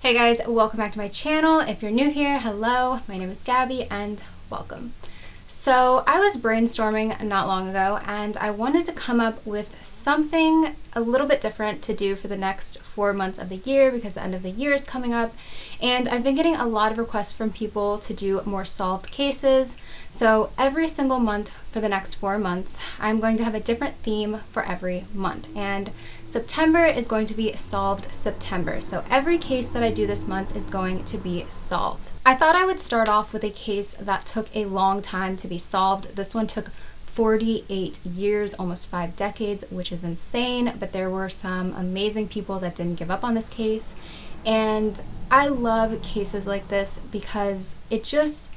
Hey guys, welcome back to my channel. If you're new here, hello, my name is Gabby and welcome. So I was brainstorming not long ago and I wanted to come up with something a little bit different to do for the next 4 months of the year because the end of the year is coming up, and I've been getting a lot of requests from people to do more solved cases. So every single month for the next 4 months, I'm going to have a different theme for every month, and September is going to be Solved September. So every case that I do this month is going to be solved. I thought I would start off with a case that took a long time to be solved. This one took 48 years, almost 5 decades, which is insane, but there were some amazing people that didn't give up on this case. And I love cases like this because it just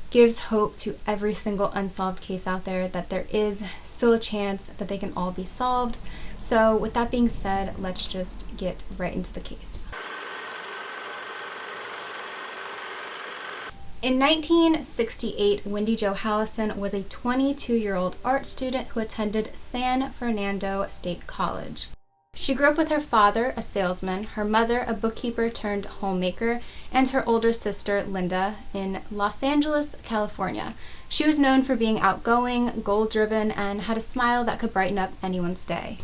gives hope to every single unsolved case out there that there is still a chance that they can all be solved. So with that being said, let's just get right into the case. In 1968, Wendy Jo Halison was a 22-year-old art student who attended San Fernando State College. She grew up with her father, a salesman, her mother, a bookkeeper turned homemaker, and her older sister, Linda, in Los Angeles, California. She was known for being outgoing, goal-driven, and had a smile that could brighten up anyone's day.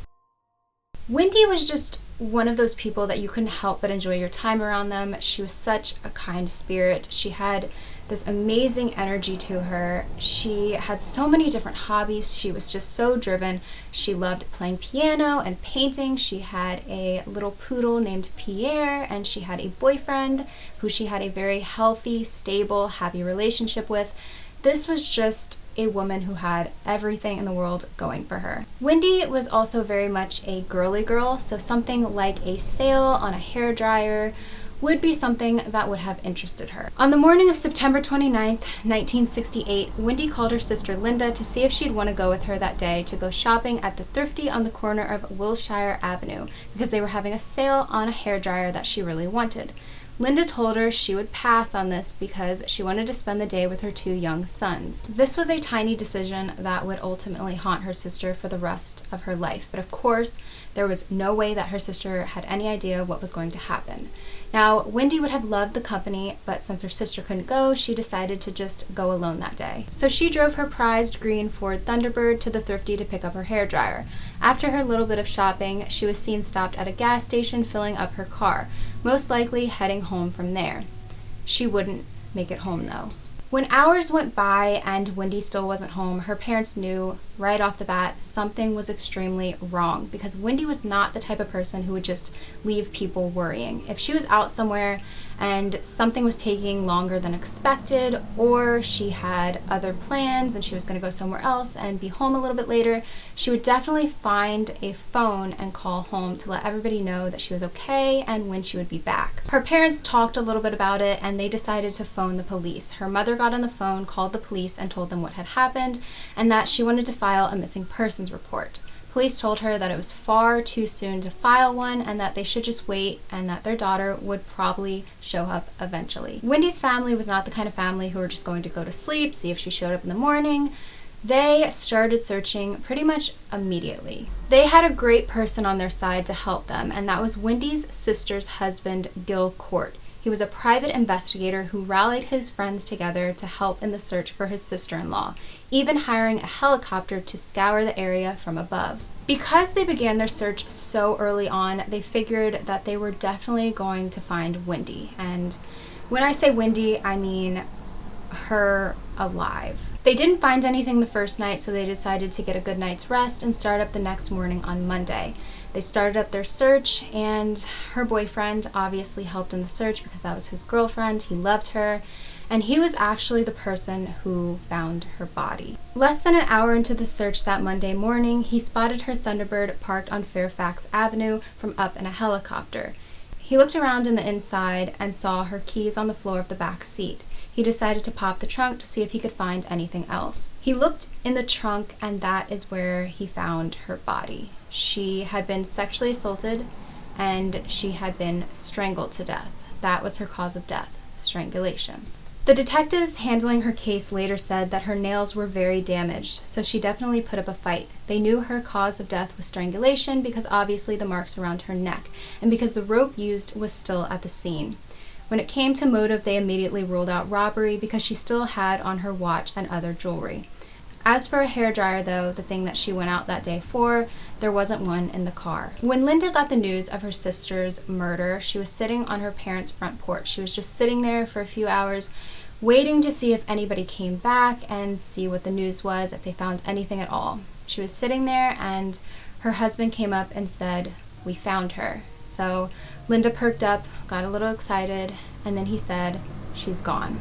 Wendy was just one of those people that you couldn't help but enjoy your time around them. She was such a kind spirit. She had this amazing energy to her. She had so many different hobbies. She was just so driven. She loved playing piano and painting. She had a little poodle named Pierre, and she had a boyfriend who she had a very healthy, stable, happy relationship with. This was just a woman who had everything in the world going for her. Wendy was also very much a girly girl, so something like a sale on a hairdryer would be something that would have interested her. On the morning of September 29th, 1968, Wendy called her sister Linda to see if she'd want to go with her that day to go shopping at the Thrifty on the corner of Wilshire Avenue because they were having a sale on a hairdryer that she really wanted. Linda told her she would pass on this because she wanted to spend the day with her 2 young sons. This was a tiny decision that would ultimately haunt her sister for the rest of her life, but of course, there was no way that her sister had any idea what was going to happen. Now, Wendy would have loved the company, but since her sister couldn't go, she decided to just go alone that day. So she drove her prized green Ford Thunderbird to the Thrifty to pick up her hairdryer. After her little bit of shopping, she was seen stopped at a gas station filling up her car, most likely heading home from there. She wouldn't make it home though. When hours went by and Wendy still wasn't home, her parents knew right off the bat something was extremely wrong because Wendy was not the type of person who would just leave people worrying. If she was out somewhere and something was taking longer than expected, or she had other plans and she was going to go somewhere else and be home a little bit later, she would definitely find a phone and call home to let everybody know that she was okay and when she would be back. Her parents talked a little bit about it and they decided to phone the police. Her mother got on the phone, called the police, and told them what had happened and that she wanted to file a missing persons report. Police told her that it was far too soon to file one and that they should just wait and that their daughter would probably show up eventually. Wendy's family was not the kind of family who were just going to go to sleep, see if she showed up in the morning. They started searching pretty much immediately. They had a great person on their side to help them, and that was Wendy's sister's husband, Gil Court. He was a private investigator who rallied his friends together to help in the search for his sister-in-law, even hiring a helicopter to scour the area from above. Because they began their search so early on, they figured that they were definitely going to find Wendy. And when I say Wendy, I mean her alive. They didn't find anything the first night, so they decided to get a good night's rest and start up the next morning on Monday. They started up their search, and her boyfriend obviously helped in the search because that was his girlfriend. He loved her, and he was actually the person who found her body. Less than an hour into the search that Monday morning, he spotted her Thunderbird parked on Fairfax Avenue from up in a helicopter. He looked around in the inside and saw her keys on the floor of the back seat. He decided to pop the trunk to see if he could find anything else. He looked in the trunk, and that is where he found her body. She had been sexually assaulted and she had been strangled to death. That was her cause of death, strangulation. The detectives handling her case later said that her nails were very damaged, so she definitely put up a fight. They knew her cause of death was strangulation because obviously the marks around her neck, and because the rope used was still at the scene. When it came to motive, they immediately ruled out robbery because she still had on her watch and other jewelry. As for a hairdryer, though, the thing that she went out that day for, there wasn't one in the car. When Linda got the news of her sister's murder, she was sitting on her parents' front porch. She was just sitting there for a few hours, waiting to see if anybody came back and see what the news was, if they found anything at all. She was sitting there and her husband came up and said, "We found her." So Linda perked up, got a little excited, and then he said, "She's gone."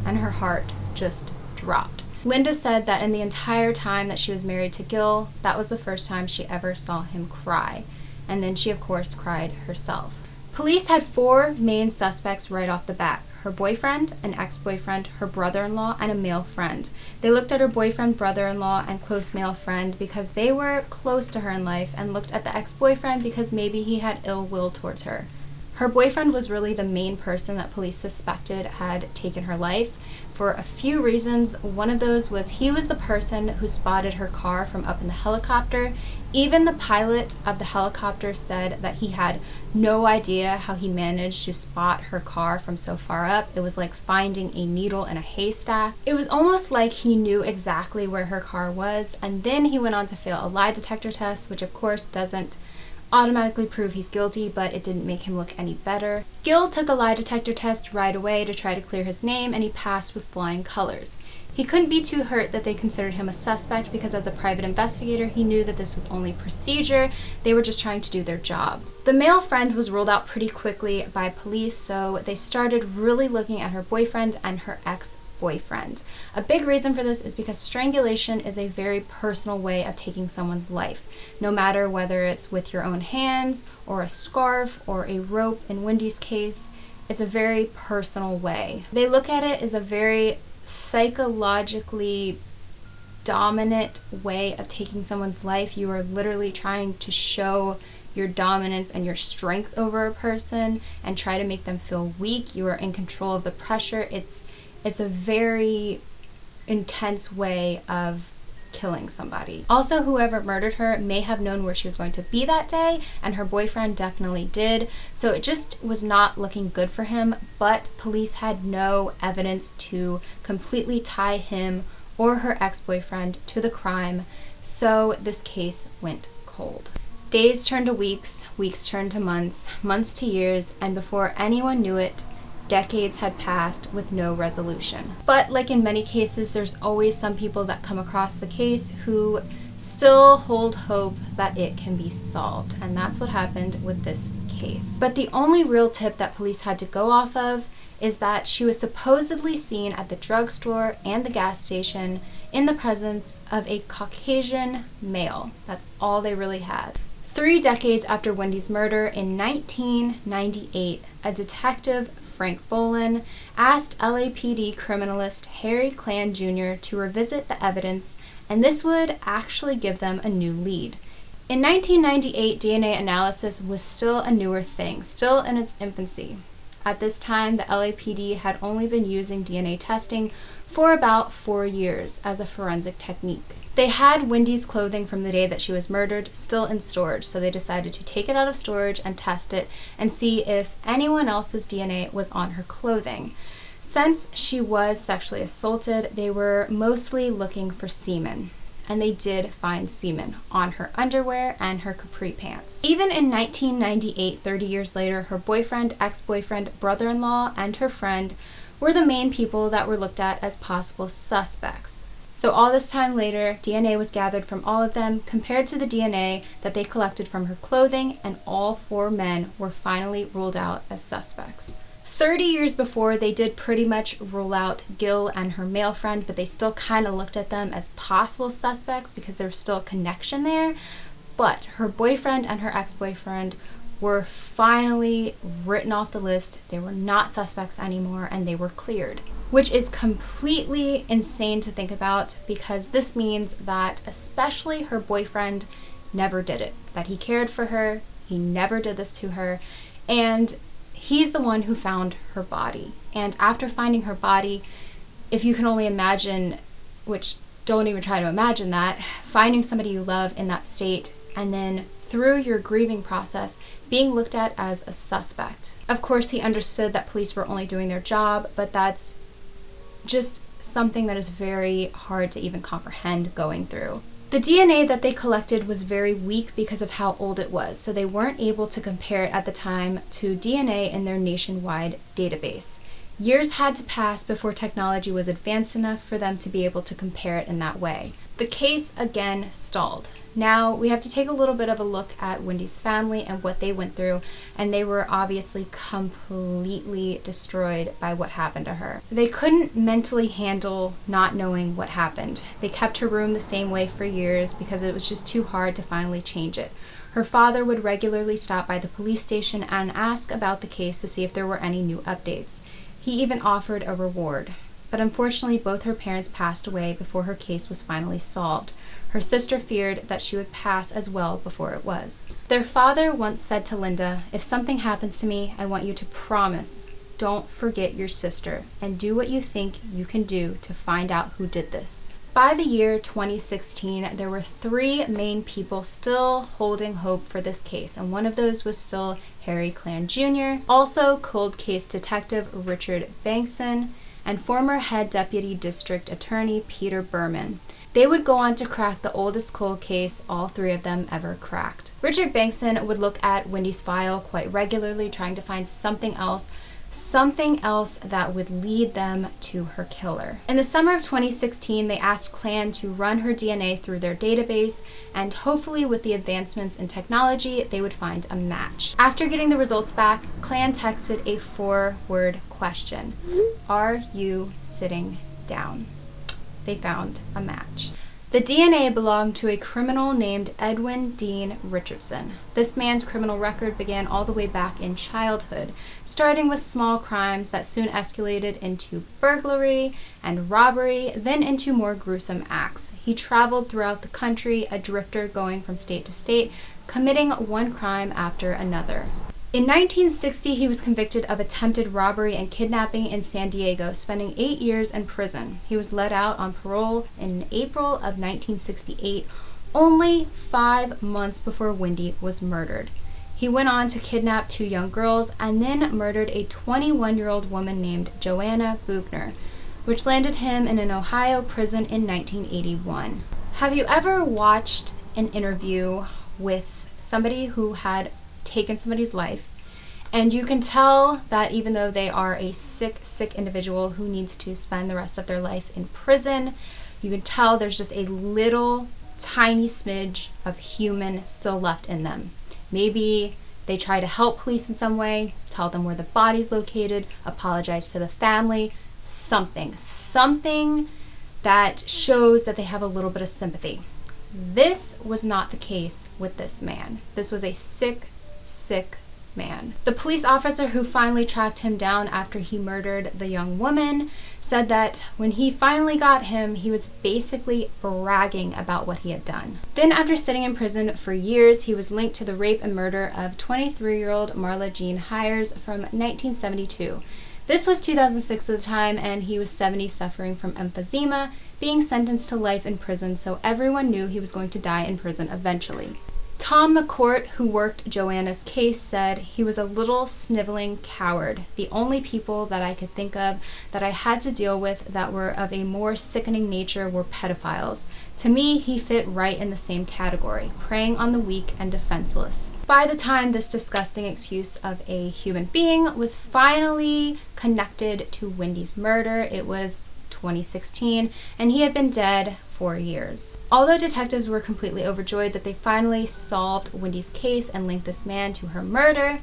And her heart just dropped. Linda said that in the entire time that she was married to Gil, that was the first time she ever saw him cry. And then she, of course, cried herself. Police had 4 main suspects right off the bat: her boyfriend, an ex-boyfriend, her brother-in-law, and a male friend. They looked at her boyfriend, brother-in-law, and close male friend because they were close to her in life, and looked at the ex-boyfriend because maybe he had ill will towards her. Her boyfriend was really the main person that police suspected had taken her life for a few reasons. One of those was he was the person who spotted her car from up in the helicopter. Even the pilot of the helicopter said that he had no idea how he managed to spot her car from so far up. It was like finding a needle in a haystack. It was almost like he knew exactly where her car was, and then he went on to fail a lie detector test, which of course doesn't automatically prove he's guilty, but it didn't make him look any better. Gil took a lie detector test right away to try to clear his name, and he passed with flying colors. He couldn't be too hurt that they considered him a suspect because as a private investigator, he knew that this was only procedure. They were just trying to do their job. The male friend was ruled out pretty quickly by police, so they started really looking at her boyfriend and her ex-boyfriend. A big reason for this is because strangulation is a very personal way of taking someone's life. No matter whether it's with your own hands or a scarf or a rope, in Wendy's case, it's a very personal way. They look at it as a very psychologically dominant way of taking someone's life. You are literally trying to show your dominance and your strength over a person and try to make them feel weak. You are in control of the pressure. It's a very intense way of killing somebody. Also, whoever murdered her may have known where she was going to be that day, and her boyfriend definitely did, so it just was not looking good for him, but police had no evidence to completely tie him or her ex-boyfriend to the crime, so this case went cold. Days turned to weeks, weeks turned to months, months to years, and before anyone knew it, decades had passed with no resolution. But like in many cases, there's always some people that come across the case who still hold hope that it can be solved, and that's what happened with this case. But the only real tip that police had to go off of is that she was supposedly seen at the drugstore and the gas station in the presence of a Caucasian male. That's all they really had. 3 decades after Wendy's murder, in 1998, a detective, Frank Bolin, asked LAPD criminalist Harry Clan Jr. to revisit the evidence, and this would actually give them a new lead. In 1998, DNA analysis was still a newer thing, still in its infancy. At this time, the LAPD had only been using DNA testing for about 4 years as a forensic technique. They had Wendy's clothing from the day that she was murdered still in storage, so they decided to take it out of storage and test it and see if anyone else's DNA was on her clothing. Since she was sexually assaulted, they were mostly looking for semen, and they did find semen on her underwear and her capri pants. Even in 1998, 30 years later, her boyfriend, ex-boyfriend, brother-in-law, and her friend were the main people that were looked at as possible suspects. So all this time later, DNA was gathered from all of them, compared to the DNA that they collected from her clothing, and all 4 men were finally ruled out as suspects. 30 years before, they did pretty much rule out Gil and her male friend, but they still kind of looked at them as possible suspects because there was still a connection there. But her boyfriend and her ex-boyfriend were finally written off the list. They were not suspects anymore, and they were cleared, which is completely insane to think about, because this means that especially her boyfriend never did it, that he cared for her, he never did this to her, and he's the one who found her body. And after finding her body, if you can only imagine, which don't even try to imagine that, finding somebody you love in that state and then through your grieving process, being looked at as a suspect. Of course, he understood that police were only doing their job, but that's just something that is very hard to even comprehend going through. The DNA that they collected was very weak because of how old it was, so they weren't able to compare it at the time to DNA in their nationwide database. Years had to pass before technology was advanced enough for them to be able to compare it in that way. The case again stalled. Now we have to take a little bit of a look at Wendy's family and what they went through, and they were obviously completely destroyed by what happened to her. They couldn't mentally handle not knowing what happened. They kept her room the same way for years because it was just too hard to finally change it. Her father would regularly stop by the police station and ask about the case to see if there were any new updates. He even offered a reward. But unfortunately, both her parents passed away before her case was finally solved. Her sister feared that she would pass as well before it was. Their father once said to Linda, "If something happens to me, I want you to promise, don't forget your sister, and do what you think you can do to find out who did this." By the year 2016, there were 3 main people still holding hope for this case, and one of those was still Harry Clan Jr., also cold case detective Richard Bankson, and former head deputy district attorney Peter Berman. They would go on to crack the oldest cold case all 3 of them ever cracked. Richard Bankson would look at Wendy's file quite regularly, trying to find something else that would lead them to her killer. In the summer of 2016, they asked Clan to run her DNA through their database, and hopefully with the advancements in technology, they would find a match. After getting the results back, Clan texted a 4-word question: "Are you sitting down?" They found a match. The DNA belonged to a criminal named Edwin Dean Richardson. This man's criminal record began all the way back in childhood, starting with small crimes that soon escalated into burglary and robbery, then into more gruesome acts. He traveled throughout the country, a drifter going from state to state, committing one crime after another. In 1960, he was convicted of attempted robbery and kidnapping in San Diego, spending 8 years in prison. He was let out on parole in April of 1968, only 5 months before Wendy was murdered. He went on to kidnap 2 young girls and then murdered a 21-year-old woman named Joanna Bugner, which landed him in an Ohio prison in 1981. Have you ever watched an interview with somebody who had taken somebody's life, and you can tell that even though they are a sick individual who needs to spend the rest of their life in prison, you can tell there's just a little tiny smidge of human still left in them. Maybe they try to help police in some way, tell them where the body's located, apologize to the family, something that shows that they have a little bit of sympathy. This was not the case with this man. This was a sick man. The police officer who finally tracked him down after he murdered the young woman said that when he finally got him, he was basically bragging about what he had done. Then, after sitting in prison for years, he was linked to the rape and murder of 23-year-old Marla Jean Hires from 1972. This was 2006 at the time, and he was 70, suffering from emphysema, being sentenced to life in prison, so everyone knew he was going to die in prison eventually. Tom McCourt, who worked Joanna's case, said, "He was a little sniveling coward. The only people that I could think of that I had to deal with that were of a more sickening nature were pedophiles. To me, he fit right in the same category, preying on the weak and defenseless." By the time this disgusting excuse of a human being was finally connected to Wendy's murder, it was 2016, and he had been dead 4 years. Although detectives were completely overjoyed that they finally solved Wendy's case and linked this man to her murder,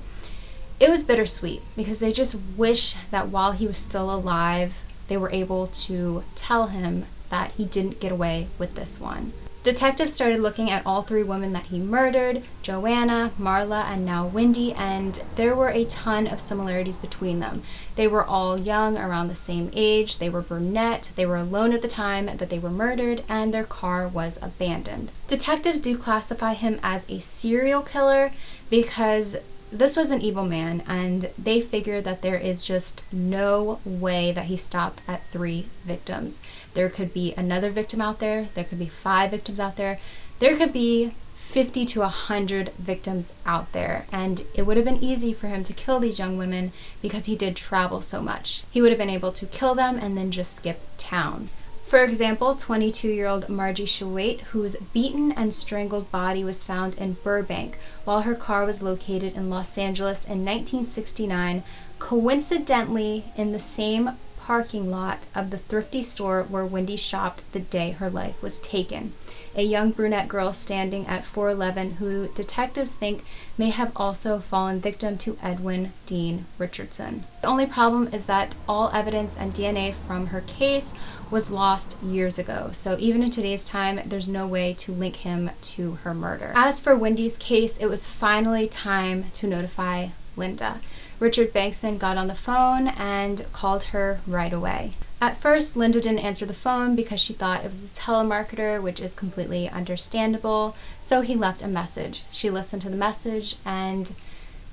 it was bittersweet because they just wish that while he was still alive, they were able to tell him that he didn't get away with this one. Detectives started looking at all 3 women that he murdered, Joanna, Marla, and now Wendy, and there were a ton of similarities between them. They were all young, around the same age, they were brunette, they were alone at the time that they were murdered, and their car was abandoned. Detectives do classify him as a serial killer because this was an evil man, and they figure that there is just no way that he stopped at 3 victims. There could be another victim out there, there could be 5 victims out there, there could be 50 to 100 victims out there, and it would have been easy for him to kill these young women because he did travel so much. He would have been able to kill them and then just skip town. For example, 22-year-old Margie Shawait, whose beaten and strangled body was found in Burbank while her car was located in Los Angeles in 1969, coincidentally in the same parking lot of the thrifty store where Wendy shopped the day her life was taken. A young brunette girl standing at 411 who detectives think may have also fallen victim to Edwin Dean Richardson. The only problem is that all evidence and DNA from her case was lost years ago, so even in today's time, there's no way to link him to her murder. As for Wendy's case, it was finally time to notify Linda. Richard Bankson got on the phone and called her right away. At first, Linda didn't answer the phone because she thought it was a telemarketer, which is completely understandable, so he left a message. She listened to the message and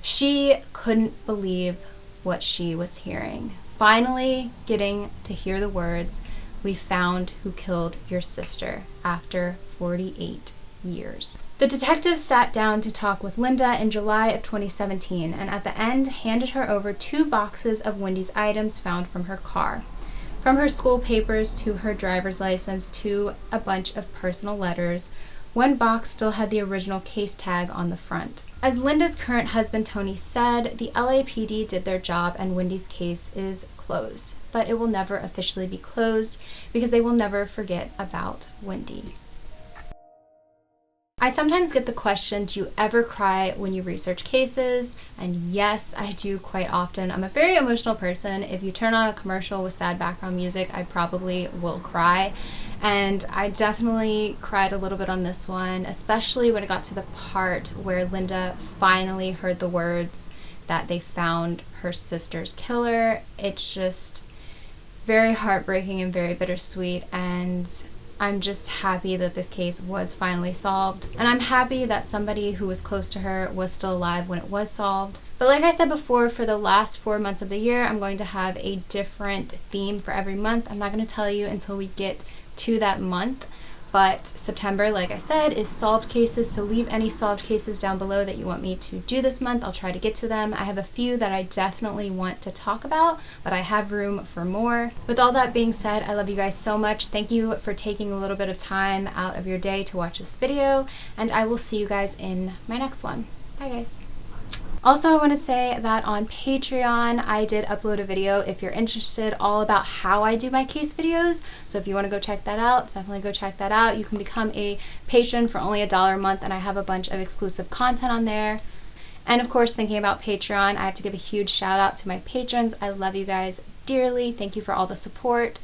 she couldn't believe what she was hearing. Finally getting to hear the words, "We found who killed your sister," after 48 years. The detective sat down to talk with Linda in July of 2017 and at the end handed her over 2 boxes of Wendy's items found from her car. From her school papers to her driver's license to a bunch of personal letters, one box still had the original case tag on the front. As Linda's current husband Tony said, the LAPD did their job and Wendy's case is closed. But it will never officially be closed because they will never forget about Wendy. I sometimes get the question, do you ever cry when you research cases? And yes, I do quite often. I'm a very emotional person. If you turn on a commercial with sad background music, I probably will cry. And I definitely cried a little bit on this one, especially when it got to the part where Linda finally heard the words that they found her sister's killer. It's just very heartbreaking and very bittersweet, and I'm just happy that this case was finally solved, and I'm happy that somebody who was close to her was still alive when it was solved. But like I said before, for the last 4 months of the year, I'm going to have a different theme for every month. I'm not going to tell you until we get to that month, but September, like I said, is solved cases, so leave any solved cases down below that you want me to do this month. I'll try to get to them. I have a few that I definitely want to talk about, but I have room for more. With all that being said, I love you guys so much. Thank you for taking a little bit of time out of your day to watch this video, and I will see you guys in my next one. Bye guys. Also, I want to say that on Patreon, I did upload a video, if you're interested, all about how I do my case videos. So if you want to go check that out, definitely go check that out. You can become a patron for only $1 a month, and I have a bunch of exclusive content on there. And of course, thinking about Patreon, I have to give a huge shout out to my patrons. I love you guys dearly. Thank you for all the support.